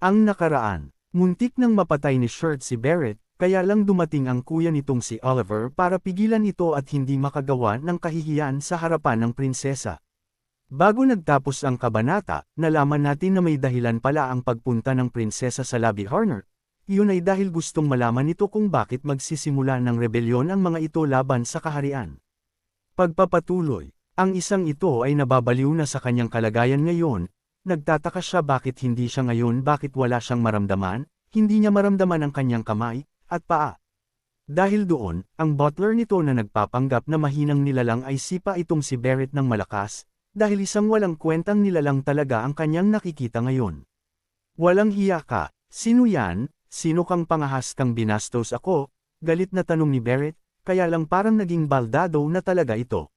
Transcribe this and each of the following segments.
Ang nakaraan, muntik nang mapatay ni Shirt si Barrett, kaya lang dumating ang kuya nitong si Oliver para pigilan ito at hindi makagawa ng kahihiyan sa harapan ng prinsesa. Bago nagtapos ang kabanata, nalaman natin na may dahilan pala ang pagpunta ng prinsesa sa Lobby Horner. Iyon ay dahil gustong malaman nito kung bakit magsisimula ng rebelyon ang mga ito laban sa kaharian. Pagpapatuloy, ang isang ito ay nababaliw na sa kanyang kalagayan ngayon, nagtataka siya bakit hindi siya ngayon, bakit wala siyang maramdaman, hindi niya maramdaman ang kanyang kamay at paa. Dahil doon, ang butler nito na nagpapanggap na mahinang nilalang ay sipa itong si Barrett ng malakas, dahil isang walang kwentang nilalang talaga ang kanyang nakikita ngayon. Walang hiya ka, sino yan, sino kang pangahas kang binastos ako, galit na tanong ni Barrett, kaya lang parang naging baldado na talaga ito.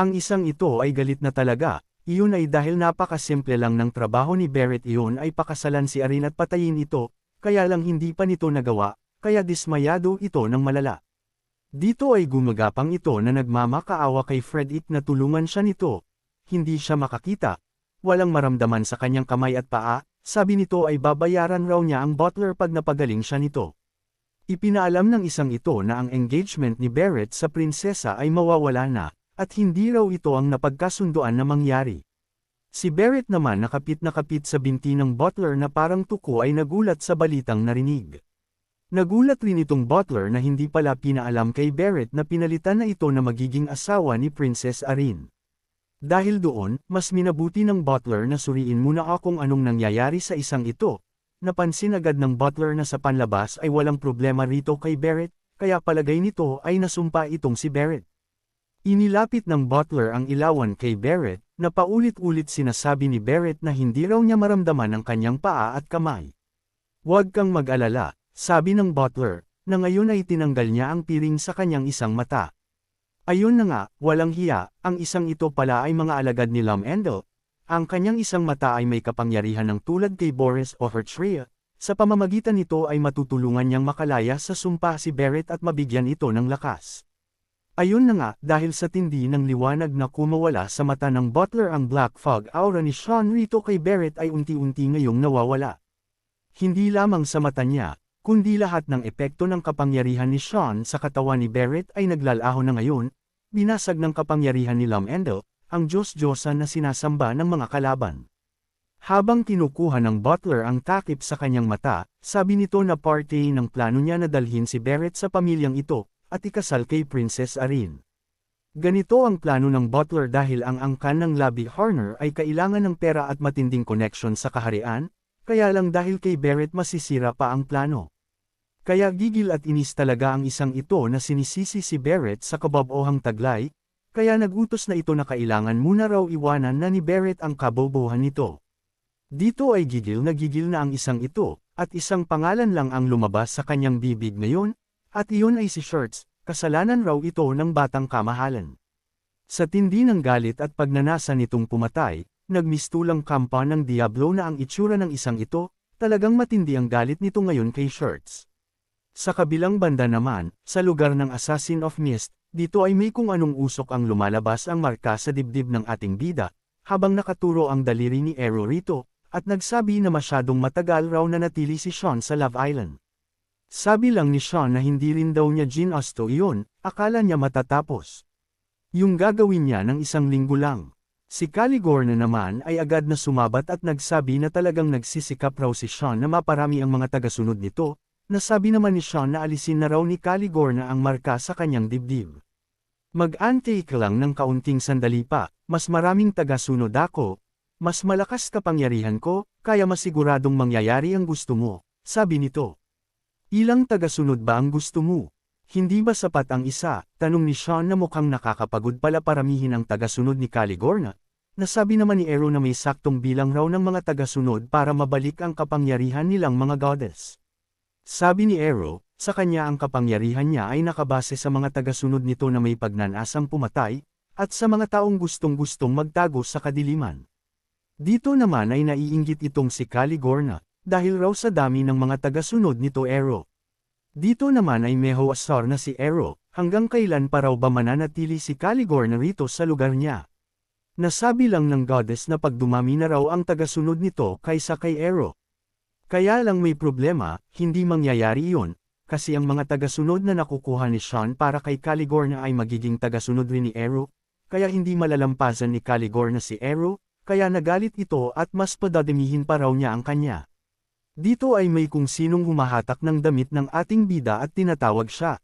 Ang isang ito ay galit na talaga, iyon ay dahil napakasimple lang ng trabaho ni Barrett, iyon ay pakasalan si Arin at patayin ito, kaya lang hindi pa nito nagawa, kaya dismayado ito ng malala. Dito ay gumagapang ito na nagmamakaawa kay Frederick na tulungan siya nito. Hindi siya makakita, walang maramdaman sa kanyang kamay at paa, sabi nito ay babayaran raw niya ang butler pag napagaling siya nito. Ipinaalam ng isang ito na ang engagement ni Barrett sa prinsesa ay mawawala na, at hindi raw ito ang napagkasunduan na mangyari. Si Barrett naman na kapit sa binti ng butler na parang tuko ay nagulat sa balitang narinig. Nagulat rin itong butler na hindi pala pinaalam kay Barrett na pinalitan na ito na magiging asawa ni Princess Arin. Dahil doon, mas minabuti ng butler na suriin muna kung anong nangyayari sa isang ito. Napansin agad ng butler na sa panlabas ay walang problema rito kay Barrett, kaya palagay nito ay nasumpa itong si Barrett. Inilapit ng butler ang ilawan kay Barrett, na paulit-ulit sinasabi ni Barrett na hindi raw niya maramdaman ang kanyang paa at kamay. Huwag kang mag-alala, sabi ng butler, na ngayon ay tinanggal niya ang piring sa kanyang isang mata. Ayun na nga, walang hiya, ang isang ito pala ay mga alagad ni Lomendel. Ang kanyang isang mata ay may kapangyarihan ng tulad kay Boris o Hertria, sa pamamagitan nito ay matutulungan niyang makalaya sa sumpa si Barrett at mabigyan ito ng lakas. Ayun na nga, dahil sa tindi ng liwanag na kumawala sa mata ng butler ang black fog aura ni Sean rito kay Barrett ay unti-unti ngayong nawawala. Hindi lamang sa mata niya, kundi lahat ng epekto ng kapangyarihan ni Sean sa katawan ni Barrett ay naglalaho na ngayon, binasag ng kapangyarihan ni Lomendel, ang Diyos-Diyosan na sinasamba ng mga kalaban. Habang kinukuha ng butler ang takip sa kanyang mata, sabi nito na parte ng plano niya na dalhin si Barrett sa pamilyang ito, at ikasal kay Princess Arin. Ganito ang plano ng butler dahil ang angkan ng Lobby Horner ay kailangan ng pera at matinding connection sa kaharian, kaya lang dahil kay Barrett masisira pa ang plano. Kaya gigil at inis talaga ang isang ito na sinisisi si Barrett sa kababohang taglay, kaya nagutos na ito na kailangan muna raw iwanan na ni Barrett ang kabobohan nito. Dito ay gigil na ang isang ito, at isang pangalan lang ang lumabas sa kanyang bibig ngayon, at iyon ay si Shirts, kasalanan raw ito ng batang kamahalan. Sa tindi ng galit at pagnanasa nitong pumatay, nagmistulang kampa ng Diablo na ang itsura ng isang ito, talagang matindi ang galit nito ngayon kay Shirts. Sa kabilang banda naman, sa lugar ng Assassin of Mist, dito ay may kung anong usok ang lumalabas ang marka sa dibdib ng ating bida, habang nakaturo ang daliri ni Arrow rito, at nagsabi na masyadong matagal raw na natili si Sean sa Love Island. Sabi lang ni Sean na hindi rin daw niya ginusto iyon, akala niya matatapos. Yung gagawin niya ng isang linggo lang. Si Caligor na naman ay agad na sumabat at nagsabi na talagang nagsisikap raw si Sean na maparami ang mga tagasunod nito, nasabi naman ni Sean na alisin na raw ni Caligor na ang marka sa kanyang dibdib. Mag-antay ka lang ng kaunting sandali pa, mas maraming tagasunod ako, mas malakas kapangyarihan ko, kaya masiguradong mangyayari ang gusto mo, sabi nito. Ilang tagasunod ba ang gusto mo? Hindi ba sapat ang isa? Tanong ni Sean na mukhang nakakapagod pala paramihin ang tagasunod ni Caligor na. Nasabi naman ni Arrow na may saktong bilang raw ng mga tagasunod para mabalik ang kapangyarihan nilang mga goddess. Sabi ni Arrow, sa kanya ang kapangyarihan niya ay nakabase sa mga tagasunod nito na may pagnanasang pumatay, at sa mga taong gustong-gustong magtago sa kadiliman. Dito naman ay naiinggit itong si Caligor na, dahil raw sa dami ng mga tagasunod nito Arrow. Dito naman ay meho asar na si Arrow, hanggang kailan pa raw ba mananatili si Caligor na rito sa lugar niya. Nasabi lang ng goddess na pag dumami na raw ang tagasunod nito kaysa kay Arrow. Kaya lang may problema, hindi mangyayari iyon, kasi ang mga tagasunod na nakukuha ni Sean para kay Caligor na ay magiging tagasunod rin ni Eru, kaya hindi malalampasan ni Caligor na si Eru, kaya nagalit ito at mas padadamihin pa raw niya ang kanya. Dito ay may kung sinong humahatak ng damit ng ating bida at tinatawag siya.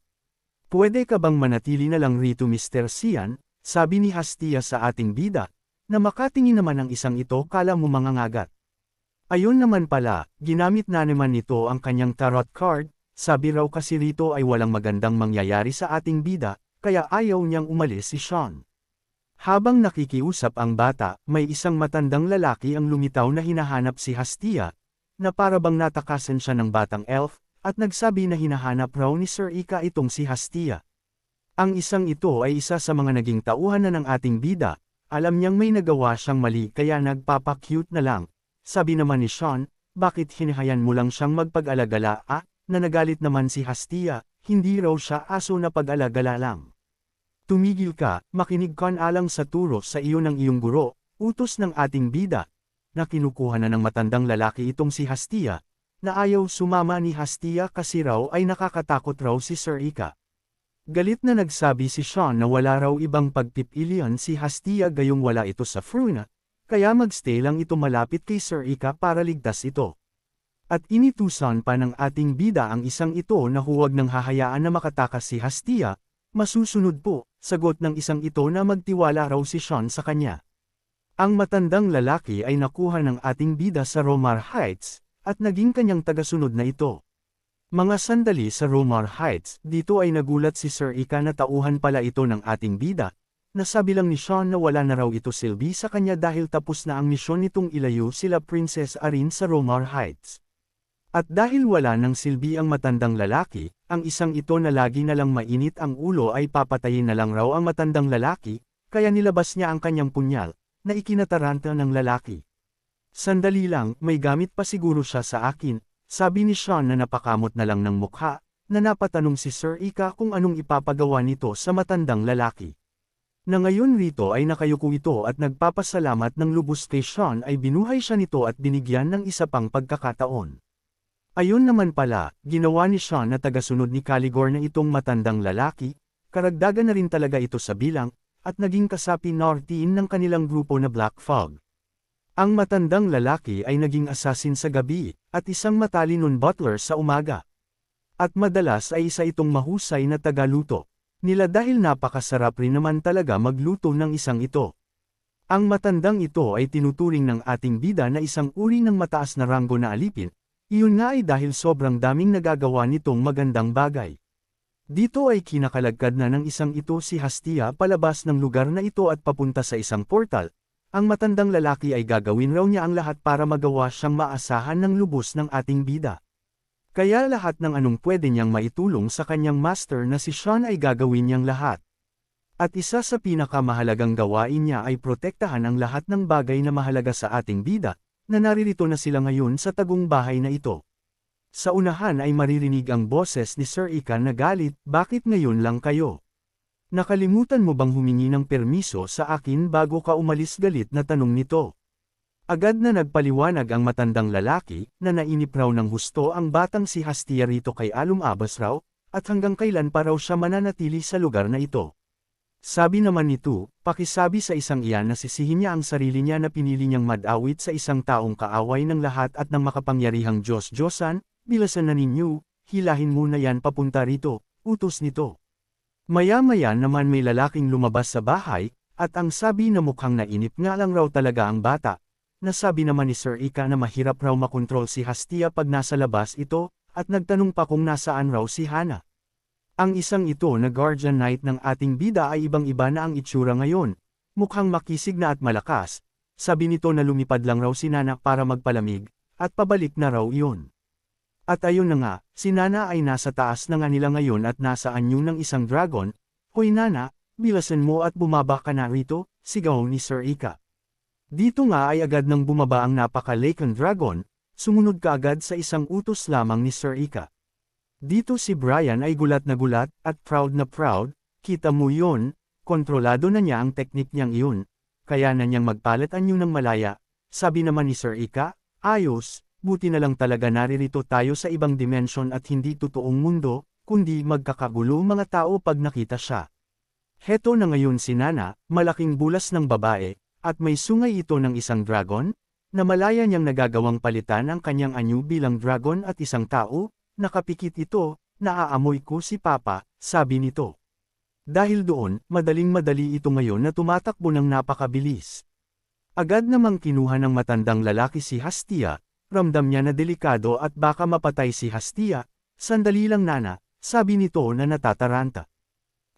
Pwede ka bang manatili na lang rito Mr. Sian, sabi ni Hastia sa ating bida, na makatingin naman ang isang ito kala mo mangangagat. Ayun naman pala, ginamit na naman nito ang kanyang tarot card, sabi raw kasi rito ay walang magandang mangyayari sa ating bida, kaya ayaw niyang umalis si Sean. Habang nakikiusap ang bata, may isang matandang lalaki ang lumitaw na hinahanap si Hastia, na para bang natakasan siya ng batang elf, at nagsabi na hinahanap raw ni Sir Ika itong si Hastia. Ang isang ito ay isa sa mga naging tauhan na ng ating bida, alam niyang may nagawa siyang mali kaya nagpapa-cute na lang. Sabi naman ni Sean, bakit hinahayan mo lang siyang magpag-alagala na nagalit naman si Hastia, hindi raw siya aso na pag-alagala lang. Tumigil ka, makinig ka alang sa turo sa iyo ng iyong guro, utos ng ating bida, na kinukuha na ng matandang lalaki itong si Hastia, na ayaw sumama ni Hastia kasi raw ay nakakatakot raw si Sir Ika. Galit na nagsabi si Sean na wala raw ibang pagpipilian si Hastia gayong wala ito sa Fruna, kaya magstay lang ito malapit kay Sir Ika para ligtas ito. At initusan pa ng ating bida ang isang ito na huwag nang hahayaan na makatakas si Hastia, masusunod po, sagot ng isang ito na magtiwala raw si Sean sa kanya. Ang matandang lalaki ay nakuha ng ating bida sa Romar Heights, at naging kanyang tagasunod na ito. Mga sandali sa Romar Heights, dito ay nagulat si Sir Ika na tauhan pala ito ng ating bida, nasabi lang ni Sean na wala na raw ito silbi sa kanya dahil tapos na ang misyon nitong ilayo sila Princess Arin sa Romar Heights. At dahil wala ng silbi ang matandang lalaki, ang isang ito na lagi na lang mainit ang ulo ay papatayin na lang raw ang matandang lalaki, kaya nilabas niya ang kanyang punyal, na ikinataranta ng lalaki. Sandali lang, may gamit pa siguro siya sa akin, sabi ni Sean na napakamot na lang ng mukha, na napatanong si Sir Ika kung anong ipapagawa nito sa matandang lalaki. Na ngayon rito ay nakayuko ito at nagpapasalamat ng lubos kay Sean ay binuhay siya nito at binigyan ng isa pang pagkakataon. Ayun naman pala, ginawa ni Sean na tagasunod ni Caligor na itong matandang lalaki, karagdagan na rin talaga ito sa bilang, at naging kasapi 14 ng kanilang grupo na Black Fog. Ang matandang lalaki ay naging assassin sa gabi, at isang matalinong butler sa umaga. At madalas ay isa itong mahusay na tagaluto nila dahil napakasarap rin naman talaga magluto ng isang ito. Ang matandang ito ay tinuturing ng ating bida na isang uri ng mataas na ranggo na alipin, iyon nga ay dahil sobrang daming nagagawa nitong magandang bagay. Dito ay kinakalagkad na ng isang ito si Hastia palabas ng lugar na ito at papunta sa isang portal. Ang matandang lalaki ay gagawin raw niya ang lahat para magawa siyang maasahan ng lubos ng ating bida. Kaya lahat ng anong pwede niyang maitulong sa kanyang master na si Sean ay gagawin niyang lahat. At isa sa pinakamahalagang gawain niya ay protektahan ang lahat ng bagay na mahalaga sa ating bida, na naririto na sila ngayon sa tagong bahay na ito. Sa unahan ay maririnig ang boses ni Sir Ika na galit, bakit ngayon lang kayo? Nakalimutan mo bang humingi ng permiso sa akin bago ka umalis galit na tanong nito? Agad na nagpaliwanag ang matandang lalaki, na nainip raw ng husto ang batang si Hastia rito kay Alum-abas raw, at hanggang kailan pa raw siya mananatili sa lugar na ito. Sabi naman nito, pakisabi sa isang iyan na sisihin niya ang sarili niya na pinili niyang madawit sa isang taong kaaway ng lahat at ng makapangyarihang Diyos-Diyosan, bilasan na ninyo, hilahin mo na yan papunta rito, utos nito. Maya-maya naman may lalaking lumabas sa bahay, at ang sabi na mukhang nainip nga lang raw talaga ang bata. Nasabi naman ni Sir Ika na mahirap raw makontrol si Hastia pag nasa labas ito, at nagtanong pa kung nasaan raw si Hana. Ang isang ito na guardian knight ng ating bida ay ibang-iba na ang itsura ngayon, mukhang makisig na at malakas, sabi nito na lumipad lang raw si Nana para magpalamig, at pabalik na raw iyon. At ayun na nga, si Nana ay nasa taas na nga nila ngayon at nasa anyo ng isang dragon. Hoy Nana, bilasan mo at bumaba ka na rito, sigaw ni Sir Ika. Dito nga ay agad nang bumaba ang napaka-laken dragon, sumunod kaagad sa isang utos lamang ni Sir Ika. Dito si Brian ay gulat na gulat, at proud na proud, kita mo yun, kontrolado na niya ang teknik niyang iyon, kaya na niyang magpalit anyo ng malaya, sabi naman ni Sir Ika, ayos, buti na lang talaga naririto tayo sa ibang dimensyon at hindi totoong mundo, kundi magkakagulo mga tao pag nakita siya. Heto na ngayon si Nana, malaking bulas ng babae, at may sungay ito ng isang dragon, na malaya niyang nagagawang palitan ang kanyang anyo bilang dragon at isang tao, nakapikit ito, naaamoy ko si Papa, sabi nito. Dahil doon, madaling-madali ito ngayon na tumatakbo ng napakabilis. Agad namang kinuha ng matandang lalaki si Hastia, ramdam niya na delikado at baka mapatay si Hastia, sandali lang Nana, sabi nito na natataranta.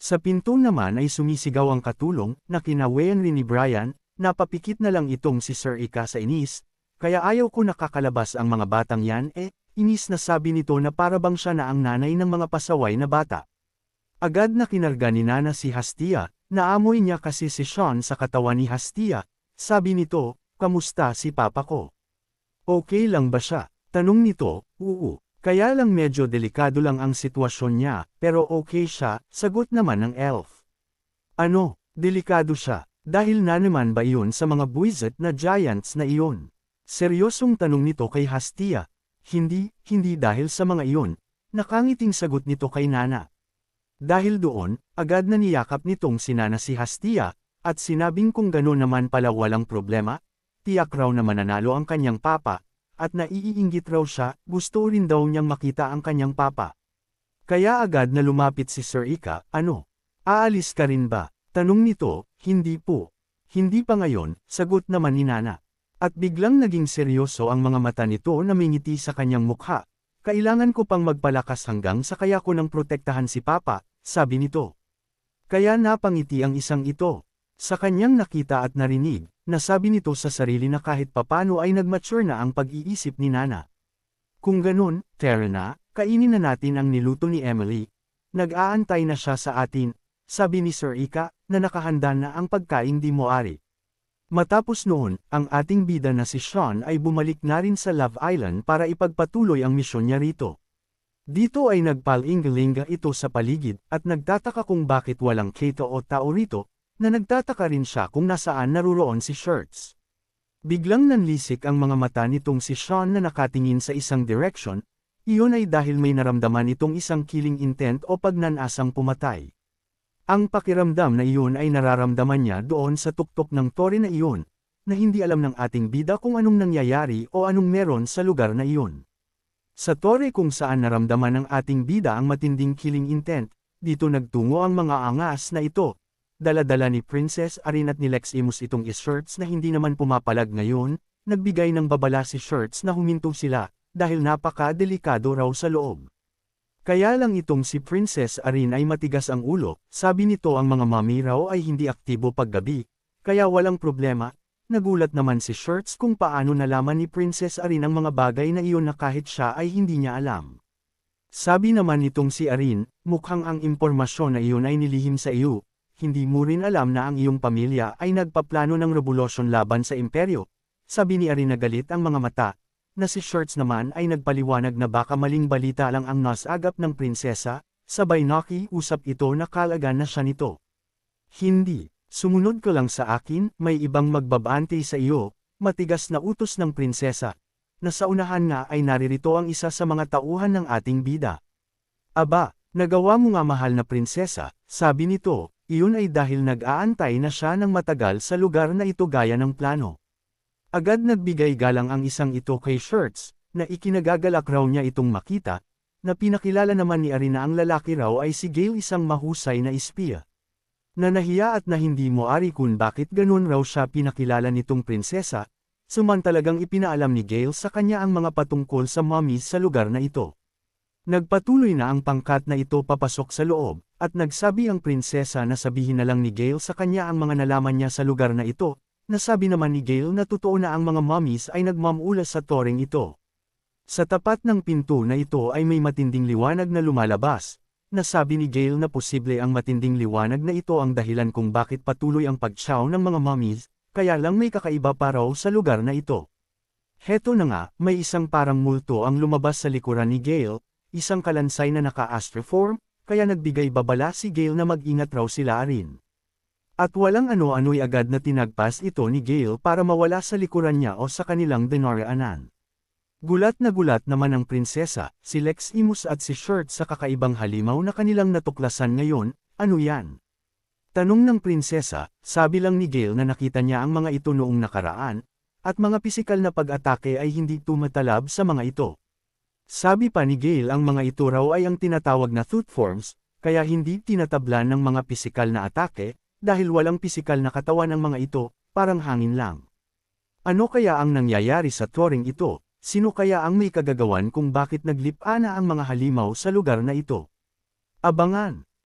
Sa pinto naman ay sumisigaw ang katulong, na kinawayan rin ni Brian, napapikit na lang itong si Sir Ika sa inis, kaya ayaw ko nakakalabas ang mga batang yan inis na sabi nito na parabang siya na ang nanay ng mga pasaway na bata. Agad na kinarga ni Nana si Hastia, naamoy niya kasi si Sean sa katawan ni Hastia, sabi nito, kamusta si Papa ko? Okay lang ba siya? Tanong nito, oo. Kaya lang medyo delikado lang ang sitwasyon niya, pero okay siya, sagot naman ng elf. Ano, delikado siya? Dahil na naman ba iyon sa mga buwisit na giants na iyon? Seryosong tanong nito kay Hastia. Hindi dahil sa mga iyon. Nakangiting sagot nito kay Nana. Dahil doon, agad na niyakap nitong si Nana si Hastia, at sinabing kung gano'n naman pala walang problema, tiyak raw na mananalo ang kanyang papa, at naiiinggit raw siya, gusto rin daw niyang makita ang kanyang papa. Kaya agad na lumapit si Sir Ika, ano? Aalis ka rin ba? Tanong nito, hindi po. Hindi pa ngayon, sagot naman ni Nana. At biglang naging seryoso ang mga mata nito na may ngiti sa kanyang mukha. Kailangan ko pang magpalakas hanggang sa kaya ko nang protektahan si Papa, sabi nito. Kaya napangiti ang isang ito. Sa kanyang nakita at narinig, nasabi nito sa sarili na kahit papano ay nagmature na ang pag-iisip ni Nana. Kung ganun, tara na, kainin na natin ang niluto ni Emily. Nag-aantay na siya sa atin, sabi ni Sir Ika, na nakahanda na ang pagkain di moari. Matapos noon, ang ating bida na si Sean ay bumalik na rin sa Love Island para ipagpatuloy ang misyon niya rito. Dito ay nagpalingalinga ito sa paligid at nagtataka kung bakit walang keto o tao rito, na nagtataka rin siya kung nasaan naruroon si Shirts. Biglang nanlisik ang mga mata nitong si Sean na nakatingin sa isang direction, iyon ay dahil may naramdaman itong isang killing intent o pagnanasang pumatay. Ang pakiramdam na iyon ay nararamdaman niya doon sa tuktok ng tore na iyon, na hindi alam ng ating bida kung anong nangyayari o anong meron sa lugar na iyon. Sa tore kung saan naramdaman ng ating bida ang matinding killing intent, dito nagtungo ang mga angas na ito. Dala-dala ni Princess Arin at ni Lex Imus itong Shirts na hindi naman pumapalag ngayon, nagbigay ng babala si Shirts na huminto sila, dahil napaka-delikado raw sa loob. Kaya lang itong si Princess Arin ay matigas ang ulo, sabi nito ang mga mami raw ay hindi aktibo paggabi, kaya walang problema. Nagulat naman si Shirts kung paano nalaman ni Princess Arin ang mga bagay na iyon na kahit siya ay hindi niya alam. Sabi naman nitong si Arin, mukhang ang impormasyon na iyon ay nilihim sa iyo, hindi mo rin alam na ang iyong pamilya ay nagpaplano ng revolusyon laban sa imperyo. Sabi ni Arin na galit ang mga mata, na si Shirts naman ay nagpaliwanag na baka maling balita lang ang nasagap ng prinsesa, sabay nakiusap ito na kalagan na siya nito. Hindi, sumunod ka lang sa akin, may ibang magbabante sa iyo, matigas na utos ng prinsesa. Na sa unahan nga ay naririto ang isa sa mga tauhan ng ating bida. Aba, nagawa mo nga mahal na prinsesa, sabi nito, iyon ay dahil nag-aantay na siya ng matagal sa lugar na ito gaya ng plano. Agad nagbigay galang ang isang ito kay Shirts, na ikinagagalak raw niya itong makita, na pinakilala naman ni Arin na ang lalaki raw ay si Gale isang mahusay na espiya. Na nahiya at na hindi mo ari kung bakit ganun raw siya pinakilala nitong prinsesa, samantalagang ipinaalam ni Gale sa kanya ang mga patungkol sa mummies sa lugar na ito. Nagpatuloy na ang pangkat na ito papasok sa loob, at nagsabi ang prinsesa na sabihin na lang ni Gale sa kanya ang mga nalaman niya sa lugar na ito. Nasabi naman ni Gale na totoo na ang mga mummies ay nagmamulas sa toreng ito. Sa tapat ng pinto na ito ay may matinding liwanag na lumalabas. Nasabi ni Gale na posible ang matinding liwanag na ito ang dahilan kung bakit patuloy ang pagtsiyaw ng mga mummies, kaya lang may kakaiba pa raw sa lugar na ito. Heto na nga, may isang parang multo ang lumabas sa likuran ni Gale, isang kalansay na naka-astroform, kaya nagbigay babala si Gale na mag-ingat raw sila rin. At walang ano-ano'y agad na tinagpas ito ni Gale para mawala sa likuran niya o sa kanilang dinaraanan. Gulat naman ang prinsesa, si Leximus at si Shirt sa kakaibang halimaw na kanilang natuklasan ngayon, ano yan? Tanong ng prinsesa, sabi lang ni Gale na nakita niya ang mga ito noong nakaraan, at mga pisikal na pag-atake ay hindi tumatalab sa mga ito. Sabi pa ni Gale ang mga ito raw ay ang tinatawag na thought forms, kaya hindi tinatablan ng mga pisikal na atake, dahil walang pisikal na katawan ang mga ito, parang hangin lang. Ano kaya ang nangyayari sa touring ito? Sino kaya ang may kagagawan kung bakit naglip-ana ang mga halimaw sa lugar na ito? Abangan!